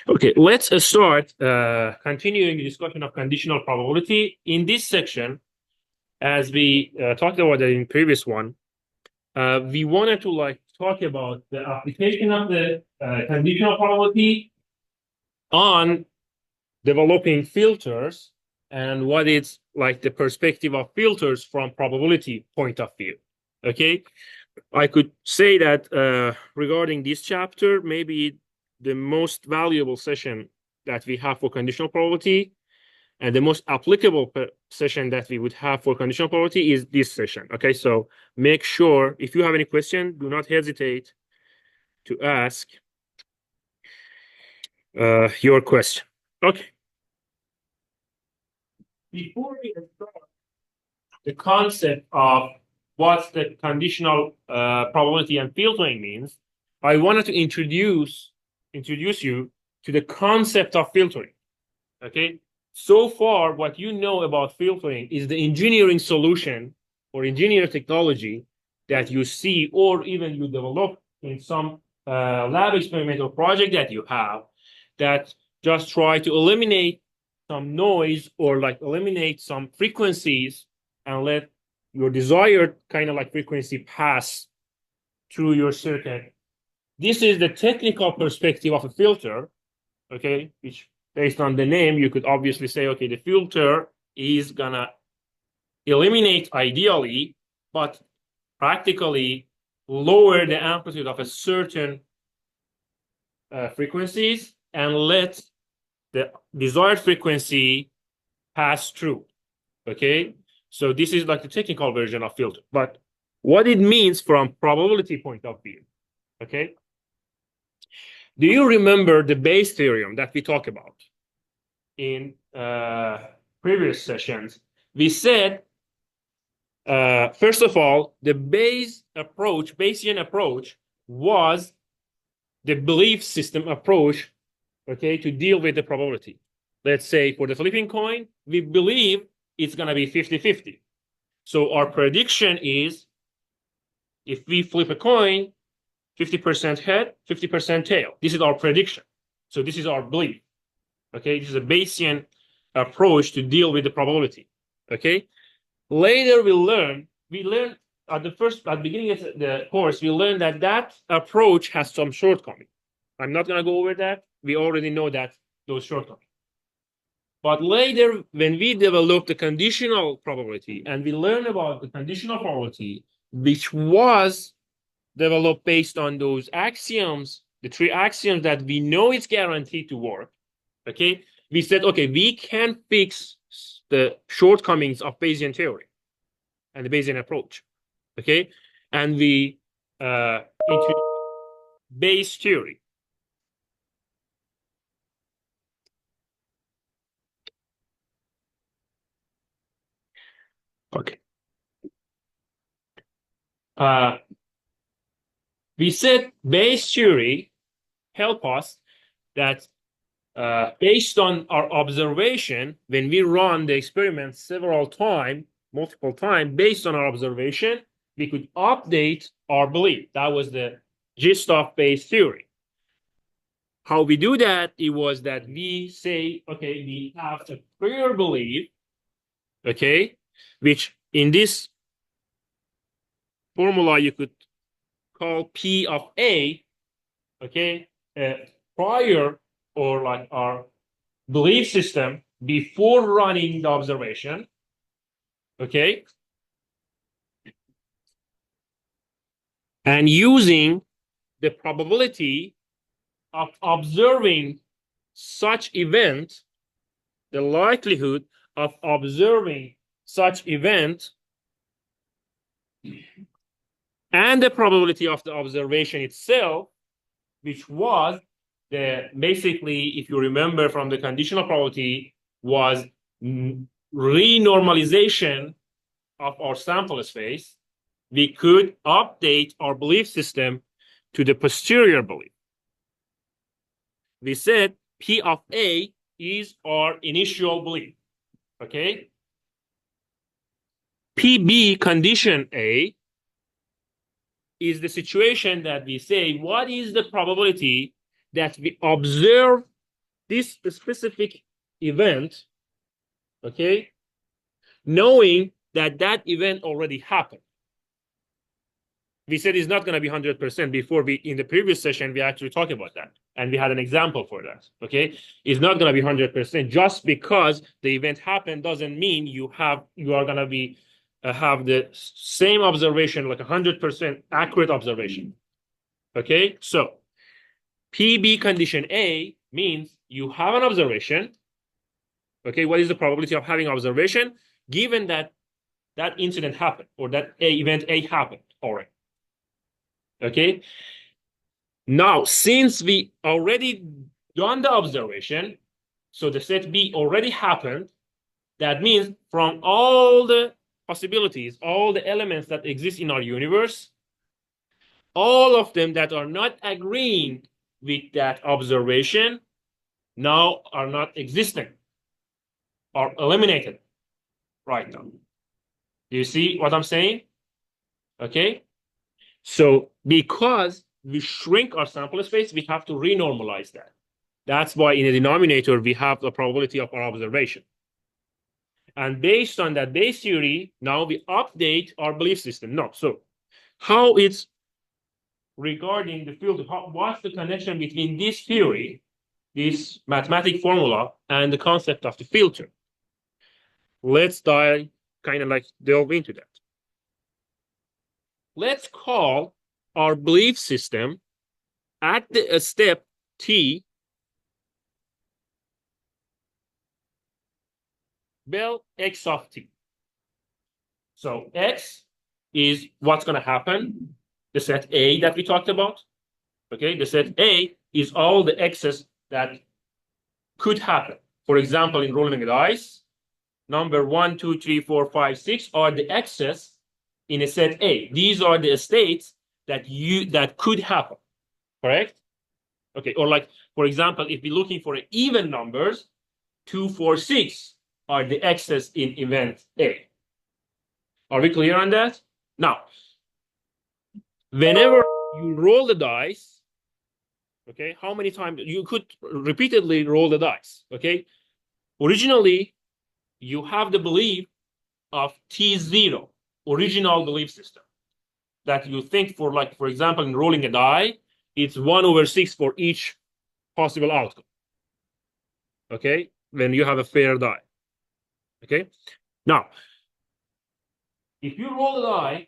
Okay, let's start continuing the discussion of conditional probability. In this section, as we talked about it in previous one, we wanted to talk about the application of the conditional probability on developing filters and what is like the perspective of filters from probability point of view. Okay, I could say that regarding this chapter, maybe the most valuable session that we have for conditional probability and the most applicable session that we would have for conditional probability is this session. Okay, so make sure if you have any question, do not hesitate to ask your question. Okay. Before we start the concept of what the conditional probability and filtering means, I wanted to introduce you to the concept of filtering. Okay. So far, what you know about filtering is the engineering solution or engineer technology that you see or even you develop in some lab experimental project that you have that just try to eliminate some noise or like eliminate some frequencies and let your desired kind of like frequency pass through your circuit. This is the technical perspective of a filter, okay, which based on the name, you could obviously say, okay, the filter is gonna eliminate ideally, but practically lower the amplitude of a certain frequencies and let the desired frequency pass through. Okay, so this is like the technical version of filter, but what it means from probability point of view. Okay, do you remember the Bayes theorem that we talked about in previous sessions? We said, first of all, the Bayesian approach was the belief system approach, okay, to deal with the probability. Let's say for the flipping coin, we believe it's going to be 50-50. So our prediction is if we flip a coin, 50% head, 50% tail. This is our prediction. So this is our belief. Okay, this is a Bayesian approach to deal with the probability. Okay, later we learn at the beginning of the course, we learned that approach has some shortcomings. I'm not going to go over that. We already know that those shortcomings. But later, when we develop the conditional probability and we learn about the conditional probability, which was developed based on those axioms, the three axioms that we know it's guaranteed to work, okay, we said, okay, we can fix the shortcomings of Bayesian theory and the Bayesian approach, okay, and we introduced Bayes theory. Okay. We said Bayes theory help us that based on our observation, when we run the experiment multiple times, based on our observation, we could update our belief. That was the gist of Bayes theory. How we do that, it was that we say, okay, we have a prior belief, okay, which in this formula you could call P of A, okay, prior or like our belief system before running the observation, okay, and using the probability of observing such event, the likelihood of observing such event, and the probability of the observation itself, which was basically, if you remember from the conditional probability, was renormalization of our sample space. We could update our belief system to the posterior belief. We said P of A is our initial belief, okay? PB condition A is the situation that we say, what is the probability that we observe this specific event, okay, knowing that that event already happened. We said it's not going to be 100% before in the previous session, we actually talked about that. And we had an example for that, okay? It's not going to be 100%. Just because the event happened doesn't mean you are going to be have the same observation, like 100% accurate observation, okay? So PB condition A means you have an observation, okay? What is the probability of having observation given that that incident happened or that event A happened already? Okay. Now, since we already done the observation, so the set B already happened, that means from all the possibilities, all the elements that exist in our universe, all of them that are not agreeing with that observation now are not existing, are eliminated right now. You see what I'm saying? Okay. So because we shrink our sample space, we have to renormalize that. That's why in the denominator, we have the probability of our observation. And based on that base theory, now we update our belief system. No, so how it's regarding the filter, what's the connection between this theory, this mathematic formula, and the concept of the filter? Let's kind of like delve into that. Let's call our belief system at the step T bel x of t. So x is what's going to happen, the set A that we talked about. Okay, the set A is all the x's that could happen. For example, in rolling the dice, number 1, 2, 3, 4, 5, 6 are the x's in a set A. These are the states that could happen, correct? Okay, or like, for example, if we're looking for even numbers, 2, 4, 6 are the x's in event A. Are we clear on that? Now, whenever you roll the dice, okay, how many times you could repeatedly roll the dice, okay? Originally, you have the belief of T0, original belief system, that you think for, like, for example, in rolling a die, it's 1/6 for each possible outcome, okay, when you have a fair die, okay? Now, if you roll the die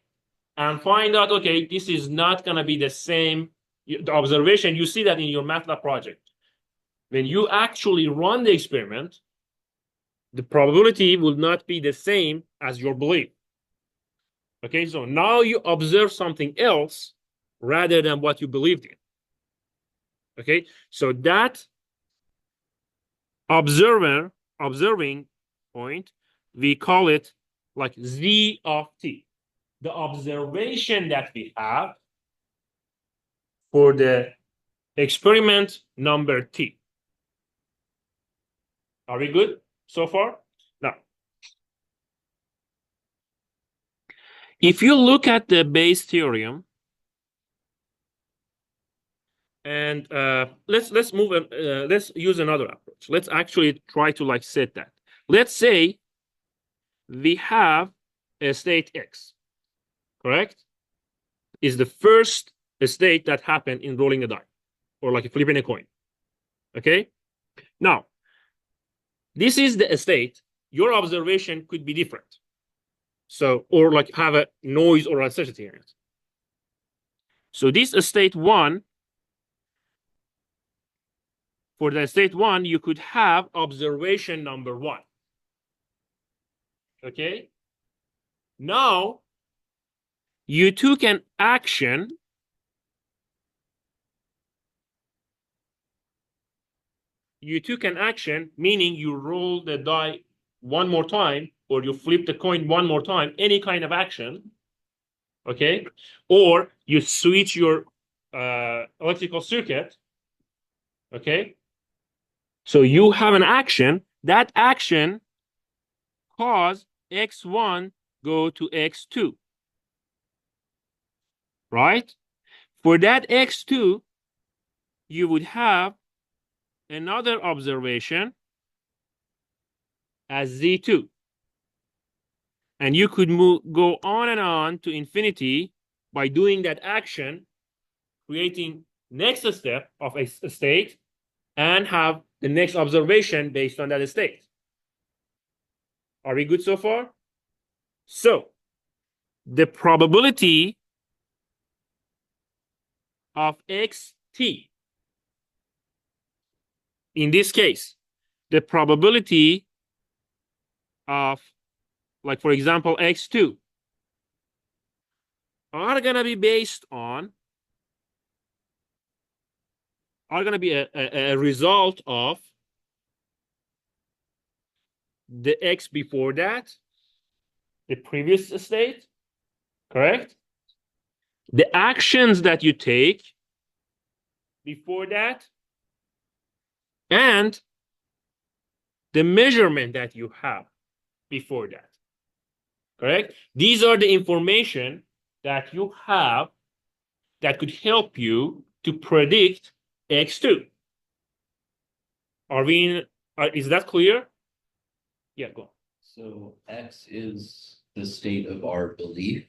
and find out, okay, this is not going to be the same, the observation, you see that in your MATLAB project. When you actually run the experiment, the probability will not be the same as your belief. Okay, so now you observe something else rather than what you believed in. Okay, so that observing point, we call it like Z of t. The observation that we have for the experiment number T. Are we good so far? Now, if you look at the Bayes theorem, and let's move. Let's use another approach. Let's actually try to like set that. Let's say we have a state X, correct? Is the first state that happened in rolling a die, or like flipping a coin. Okay. Now, this is the state. Your observation could be different. So, or like have a noise or uncertainty in it. So this state 1. For the state 1, you could have observation number 1. Okay. Now, you took an action. You took an action, meaning you roll the die one more time, or you flip the coin one more time, any kind of action. Okay. Or you switch your electrical circuit. Okay. So you have an action. That action cause X1 go to X2. Right? For that X2, you would have another observation as Z2. And you could go on and on to infinity by doing that action, creating next step of a state, and have the next observation based on that state. Are we good so far? So the probability of xt, in this case, the probability of, like, for example, x2, are going to be based on, are going to be a result of the x before that, the previous state, correct? The actions that you take before that, and the measurement that you have before that, correct? These are the information that you have that could help you to predict x2. Are we in, is that clear? Yeah, go on. So X is the state of our belief.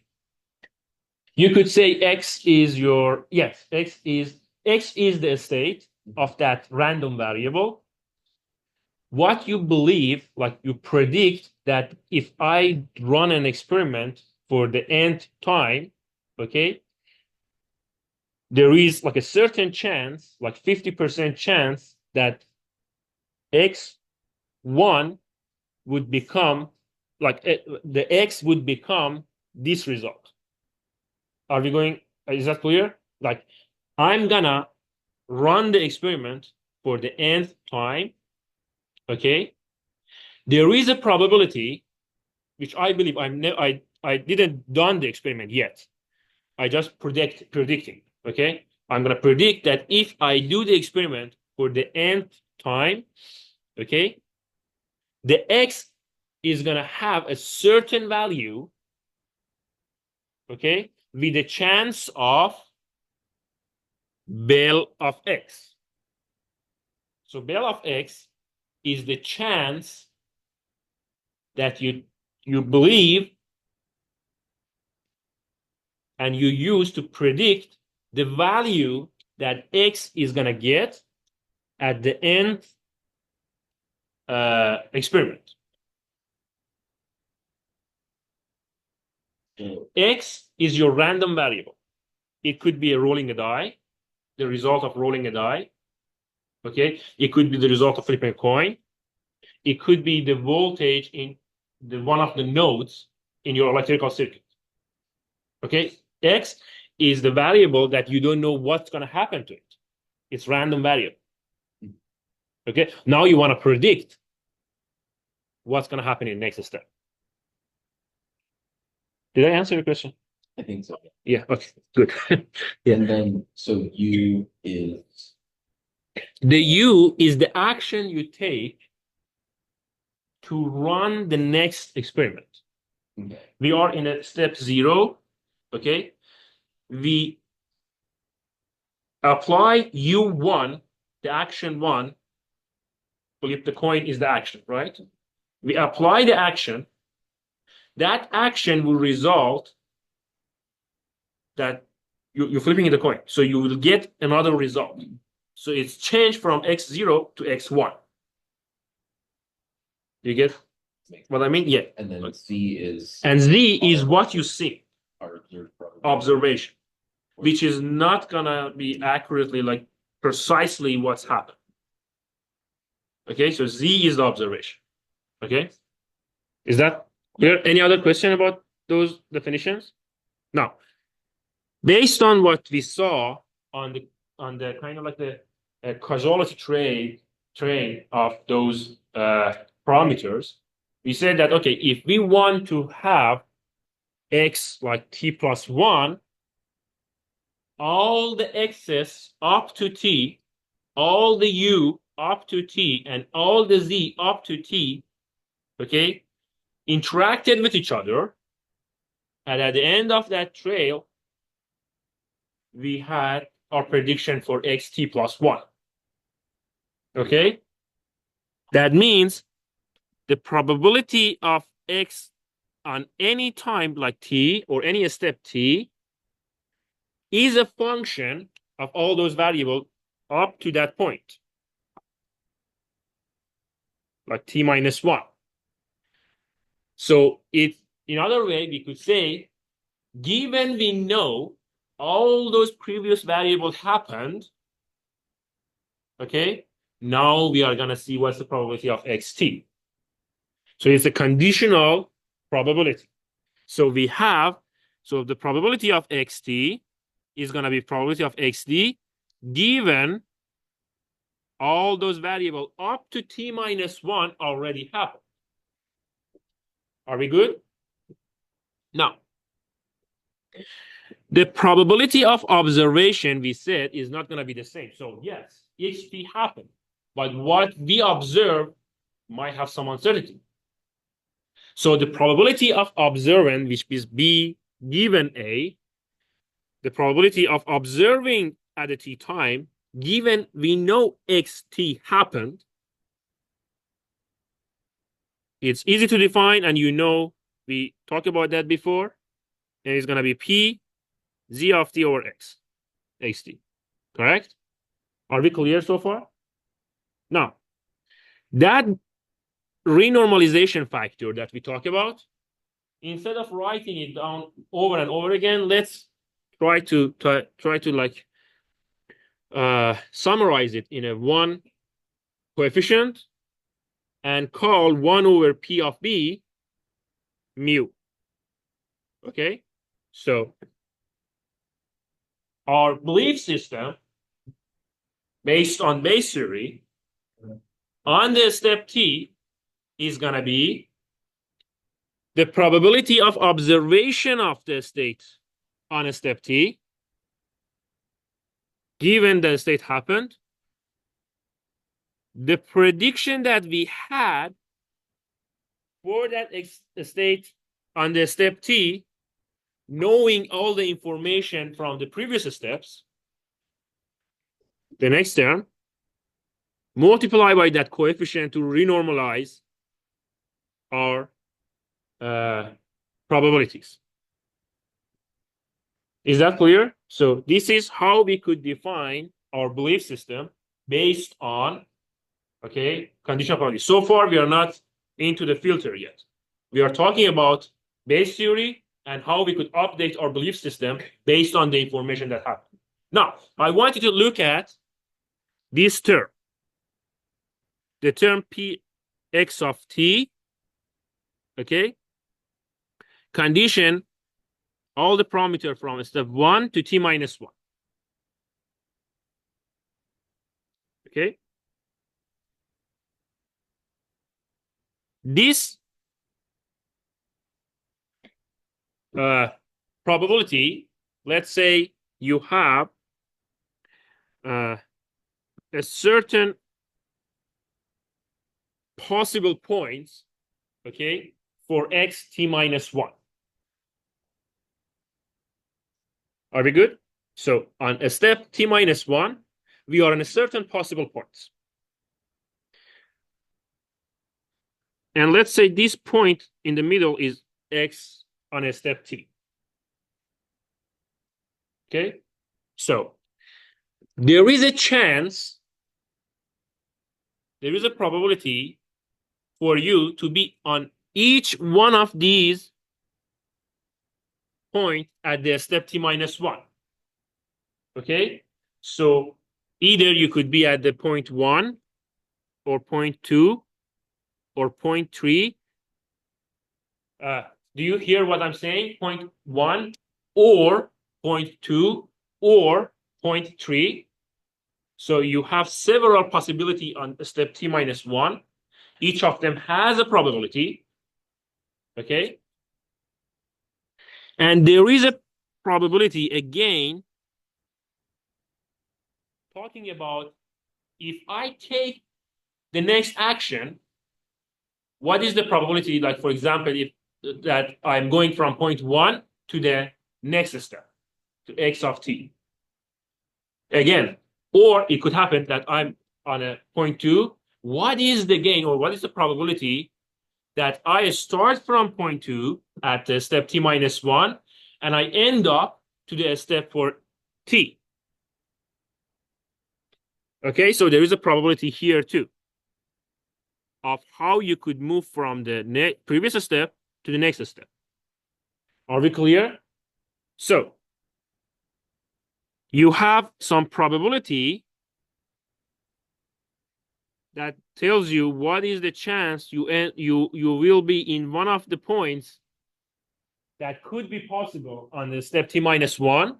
You could say X is your, yes, X is the state of that random variable. What you believe, like you predict that if I run an experiment for the nth time, okay, there is like a certain chance, like 50% chance that x1 would become, like the x would become this result. Are we going, is that clear? Like, I'm gonna run the experiment for the nth time, okay? There is a probability, which I believe I didn't done the experiment yet. I just predicting, okay? I'm gonna predict that if I do the experiment for the nth time, okay, the x is gonna have a certain value, okay, with a chance of Bell of x. So Bell of x is the chance that you believe and you use to predict the value that x is going to get at the end experiment. X is your random variable. It could be a rolling a die, the result of rolling a die. Okay, it could be the result of flipping a coin. It could be the voltage in the one of the nodes in your electrical circuit. Okay, X is the variable that you don't know what's going to happen to it. It's random variable. Okay, now you want to predict what's going to happen in the next step. Did I answer your question? I think so. Yeah, okay, good. Yeah. And then, so U is? The U is the action you take to run the next experiment. Okay. We are in a step 0, okay? We apply U1, the action 1. Flip the coin is the action, right? We apply the action. That action will result that you're flipping the coin. So you will get another result. So it's changed from x0 to x1. You get what I mean? Yeah. And then Z is? And Z is what you see. Our Observation, which is not gonna be accurately, like precisely what's happened. Okay, so Z is the observation. Okay, is that clear? Any other question about those definitions? Now, based on what we saw on the kind of like the causality train of those parameters, we said that okay, if we want to have x like t plus 1, all the x's up to t, all the u up to t, and all the z up to t, okay, interacted with each other. And at the end of that trail, we had our prediction for xt plus 1. Okay? That means the probability of X on any time like t or any step t is a function of all those variables up to that point, like t minus 1. So in other way, we could say, given we know all those previous variables happened, okay, now we are going to see what's the probability of xt. So it's a conditional probability. So we have, so the probability of xt is going to be probability of xd given all those variables up to t minus 1 already happened. Are we good? Now, the probability of observation, we said, is not going to be the same. So yes, xt happened, but what we observe might have some uncertainty. So the probability of observing, which is b given a, the probability of observing at a t time, given we know xt happened, it's easy to define, and you know we talked about that before, and it's going to be p z of t over x, xt. Correct? Are we clear so far? Now, that renormalization factor that we talk about, instead of writing it down over and over again, let's try to like summarize it in a one coefficient and call 1 over p of b mu. Okay, so our belief system based on Bayes theory on the step t is going to be the probability of observation of the state on a step t, given the state happened, the prediction that we had for that state on the step t, knowing all the information from the previous steps, the next term, multiply by that coefficient to renormalize our probabilities. Is that clear? So this is how we could define our belief system based on, okay, conditional probability. So far, we are not into the filter yet. We are talking about Bayes theory and how we could update our belief system based on the information that happened. Now, I want you to look at this term, the term px of t, okay, condition all the parameter from step 1 to t minus 1. Okay. This probability, let's say you have a certain possible points, okay, for x t minus 1. Are we good? So on a step t minus 1, we are on a certain possible points. And let's say this point in the middle is x on a step t. Okay, so there is a chance, there is a probability for you to be on each one of these points at the step t minus 1. Okay, so either you could be at the point 1 or point 2 or point 3. Do you hear what I'm saying? Point 1 or point 2 or point 3. So you have several possibilities on step t minus 1. Each of them has a probability. Okay. And there is a probability, again, talking about if I take the next action, what is the probability, like, for example, if that I'm going from point 1 to the next step, to x of t. Again, or it could happen that I'm on a point 2, what is the gain or what is the probability that I start from point 2 at the step t minus 1 and I end up to the step for t? Okay, so there is a probability here too of how you could move from the previous step to the next step. Are we clear? So you have some probability that tells you what is the chance you will be in one of the points that could be possible on the step t minus 1.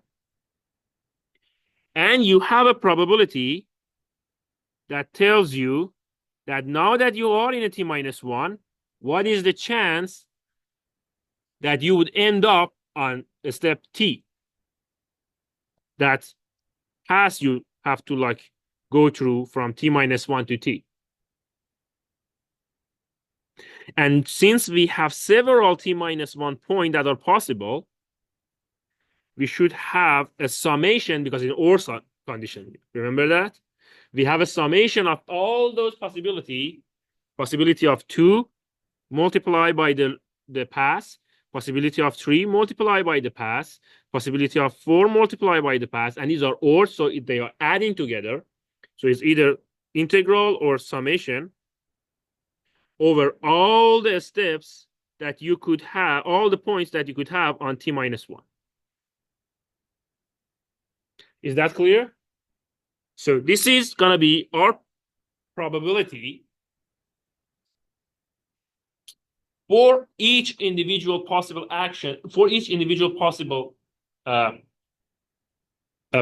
And you have a probability that tells you that now that you are in a t minus 1, what is the chance that you would end up on a step t that path you have to like go through from t minus 1 to t. And since we have several t minus 1 points that are possible, we should have a summation because in OR condition, remember that? We have a summation of all those possibility of 2 multiplied by the path, possibility of 3 multiplied by the path, possibility of 4 multiplied by the path, and these are ORs, so they are adding together. So it's either integral or summation over all the steps that you could have, all the points that you could have on t minus 1. Is that clear? So this is going to be our probability for each individual possible action, for each individual possible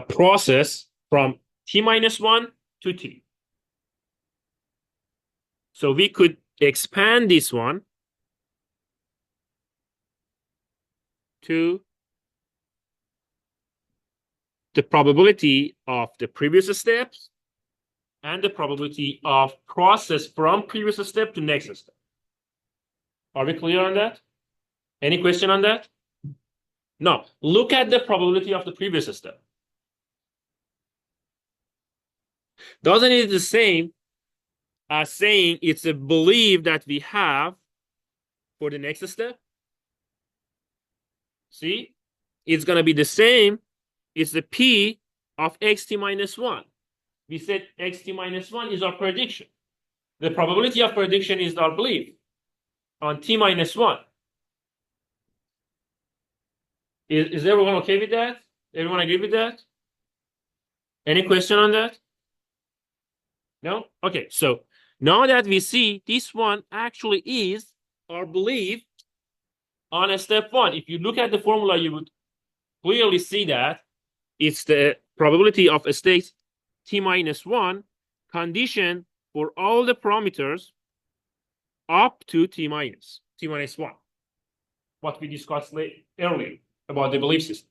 process from t minus 1 to t. So we could expand this one to the probability of the previous steps and the probability of process from previous step to next step. Are we clear on that? Any question on that? No. Look at the probability of the previous step. Doesn't it the same as saying it's a belief that we have for the next step? See? It's going to be the same. It's the P of xt minus 1. We said xt minus 1 is our prediction. The probability of prediction is our belief on t minus 1. Is everyone okay with that? Everyone agree with that? Any question on that? No? Okay, so now that we see this one actually is our belief on a step 1. If you look at the formula, you would clearly see that it's the probability of a state t minus 1 condition for all the parameters up to t minus 1. What we discussed earlier about the belief system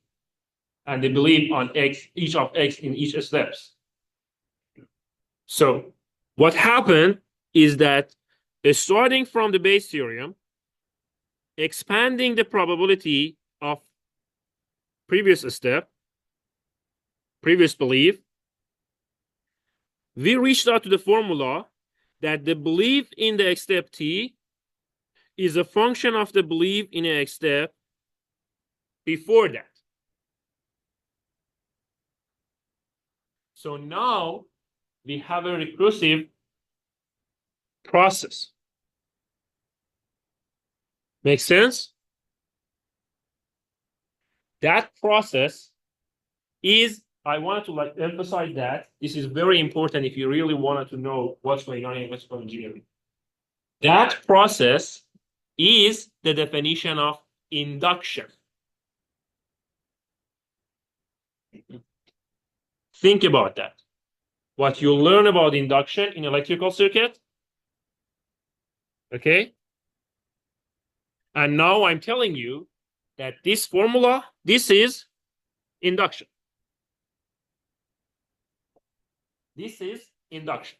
and the belief on x, each of x in each steps. So what happened is that starting from the Bayes theorem, expanding the probability of previous step, previous belief, we reached out to the formula that the belief in the x step t is a function of the belief in a x step before that. So now we have a recursive process. Make sense? That process is, I wanted to emphasize that this is very important if you really wanted to know what's going on in electrical engineering. That process is the definition of induction. Think about that. What you learn about induction in electrical circuit. Okay? And now I'm telling you that this formula, this is induction. This is induction.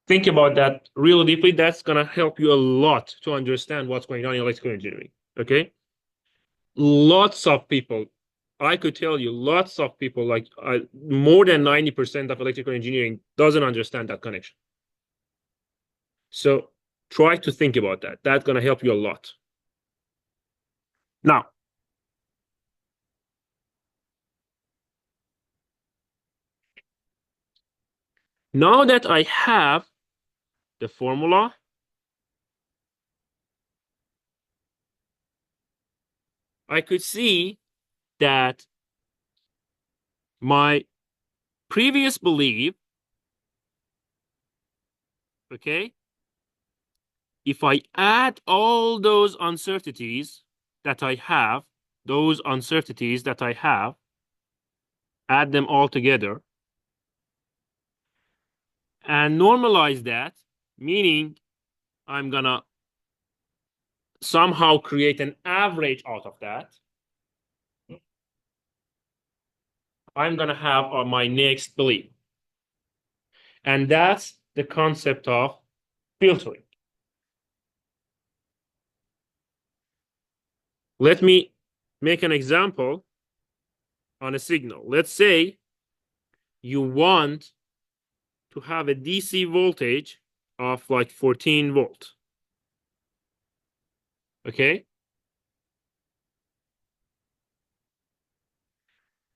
Think about that really deeply. That's going to help you a lot to understand what's going on in electrical engineering. Okay? Lots of people I could tell you lots of people, like more than 90% of electrical engineering doesn't understand that connection. So try to think about that. That's going to help you a lot. Now, now that I have the formula, I could see that my previous belief, okay, if I add all those uncertainties that I have, add them all together and normalize that, meaning I'm gonna somehow create an average out of that. I'm gonna have my next belief. And that's the concept of filtering. Let me make an example on a signal. Let's say you want to have a DC voltage of like 14 volt. Okay?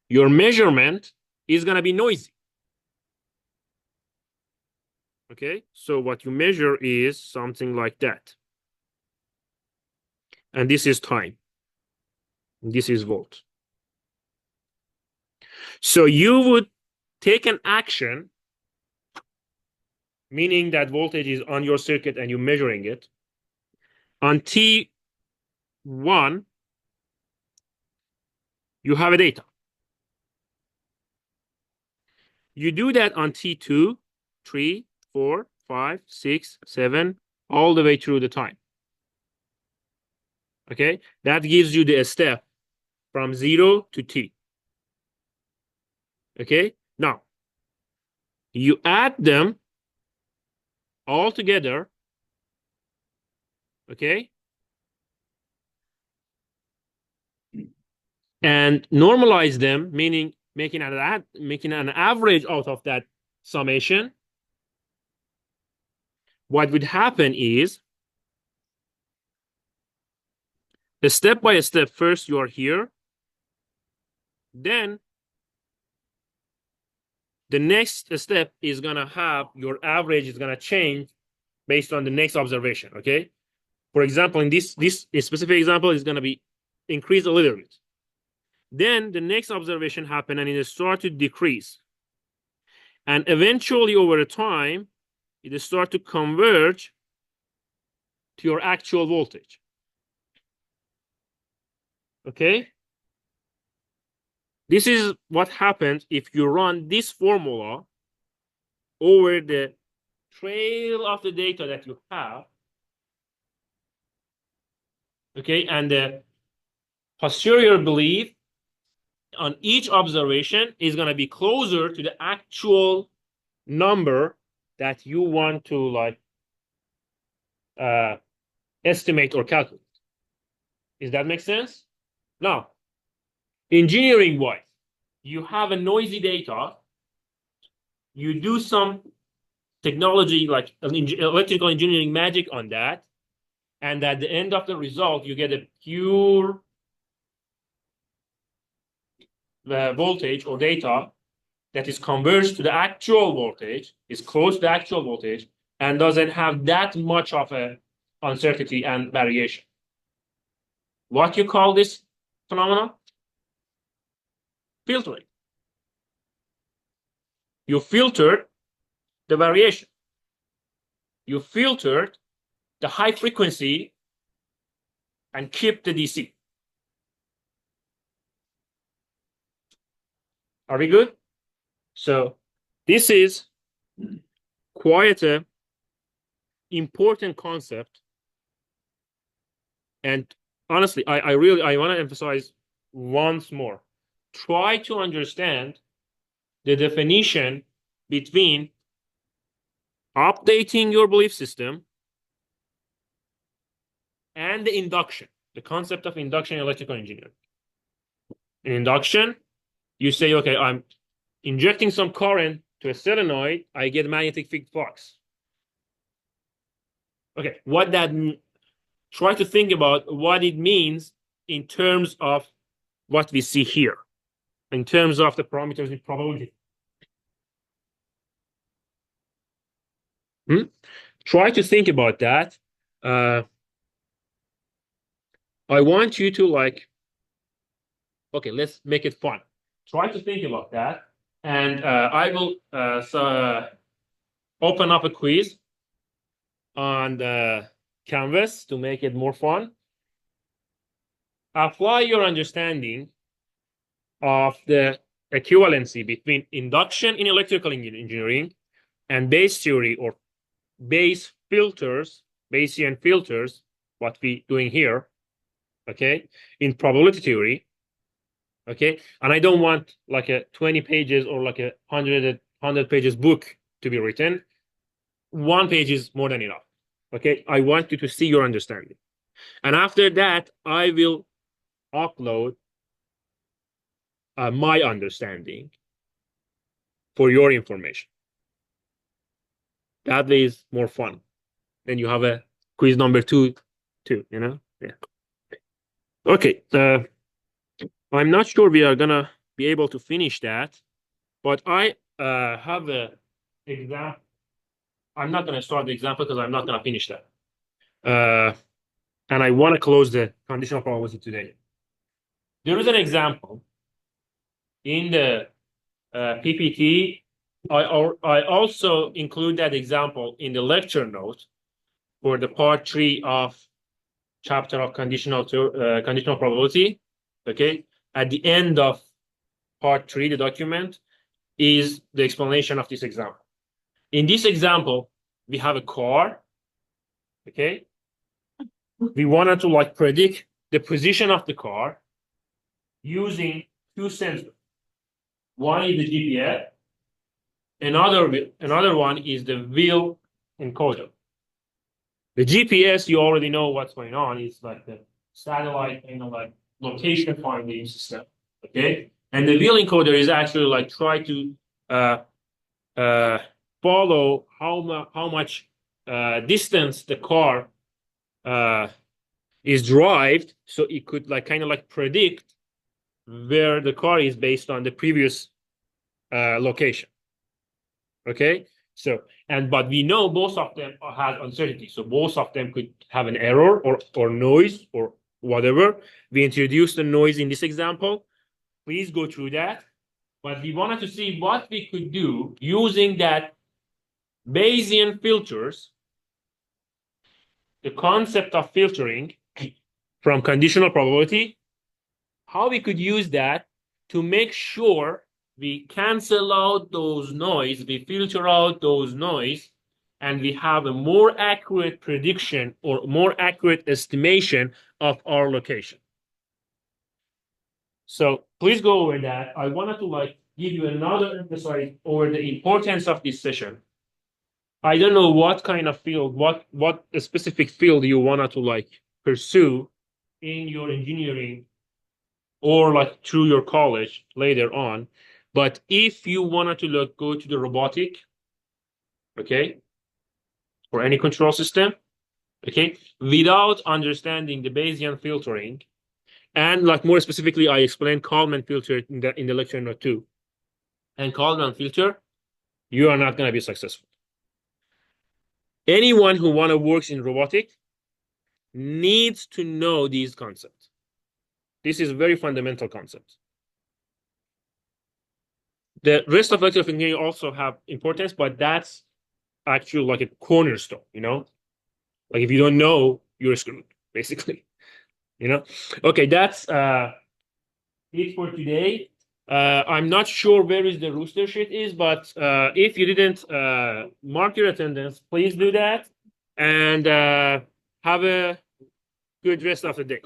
Your measurement is going to be noisy. Okay? So what you measure is something like that. And this is time. This is volt. So you would take an action, meaning that voltage is on your circuit and you're measuring it. On T1, you have a data. You do that on T2, 3, 4, 5, 6, 7, all the way through the time. Okay? That gives you the step from 0 to T. Okay? Now, you add them all together. Okay? And normalize them, meaning making an average out of that summation. What would happen is, step by step, first you are here. Then the next step is going to have your average is going to change based on the next observation. Okay? For example, in this specific example is going to be increased a little bit. Then the next observation happened and it started to decrease. And eventually over time, it starts to converge to your actual voltage. Okay? This is what happens if you run this formula over the trail of the data that you have. Okay, and the posterior belief on each observation is going to be closer to the actual number that you want to like estimate or calculate. Does that make sense? Now, engineering wise, you have a noisy data, you do some technology like electrical engineering magic on that, and at the end of the result, you get a pure voltage or data that is converged to the actual voltage, is close to the actual voltage, and doesn't have that much of a uncertainty and variation. What you call this phenomenon? Filtering. You filtered the variation. You filtered the high frequency and keep the DC. Are we good? So this is quite an important concept. And honestly, I want to emphasize once more. Try to understand the definition between updating your belief system and the induction, the concept of induction in electrical engineering. in induction, you say, okay, I'm injecting some current to a solenoid, I get magnetic field flux. Okay, what that try to think about what it means in terms of what we see here, in terms of the parameters with probability. Try to think about that. I want you to like, okay, let's make it fun. Try to think about that. And I will open up a quiz on the canvas to make it more fun. Apply your understanding of the equivalency between induction in electrical engineering and Bayes theory or Bayes filters, Bayesian filters, what we doing here, okay, in probability theory, okay? And I don't want like a 20 pages or like a 100 pages book to be written. 1 page is more than enough, okay? I want you to see your understanding. And after that, I will upload my understanding for your information. That is more fun. Then you have a quiz number two, you know? Yeah. Okay. I'm not sure we are gonna be able to finish that, but I have a example. I'm not gonna start the example because I'm not gonna finish that. And I want to close the conditional probability today. There is an example in the PPT. I also include that example in the lecture note for the part 3 of chapter of conditional probability. Okay, at the end of part 3, the document is the explanation of this example. In this example, we have a car. Okay, we wanted to like predict the position of the car using 2 sensors. One is the GPS. Another one is the wheel encoder. The GPS, you already know what's going on. It's like the satellite, like location finding system. Okay, and the wheel encoder is actually like try to follow how much distance the car is derived, so it could like kind of like predict where the car is based on the previous location. Okay, so but we know both of them have uncertainty, so both of them could have an error or noise or whatever. We introduced the noise in this example. Please go through that. But we wanted to see what we could do using that Bayesian filters, the concept of filtering from conditional probability, how we could use that to make sure we cancel out those noise, we filter out those noise, and we have a more accurate prediction or more accurate estimation of our location. So please go over that. I wanted to like give you another emphasis over the importance of this session. I don't know what kind of field, what a specific field you wanted to like pursue in your engineering or like through your college later on. But if you wanted to go to the robotic, okay, or any control system, okay, without understanding the Bayesian filtering, and like more specifically, I explained Kalman filter in the lecture note 2. And Kalman filter, you are not going to be successful. Anyone who want to work in robotic needs to know these concepts. This is a very fundamental concept. The rest of electrical engineering also have importance, but that's actually like a cornerstone, you know? Like if you don't know, you're screwed, basically. You know? Okay, that's it for today. I'm not sure where is the rooster sheet is, but if you didn't mark your attendance, please do that. And have a good rest of the day.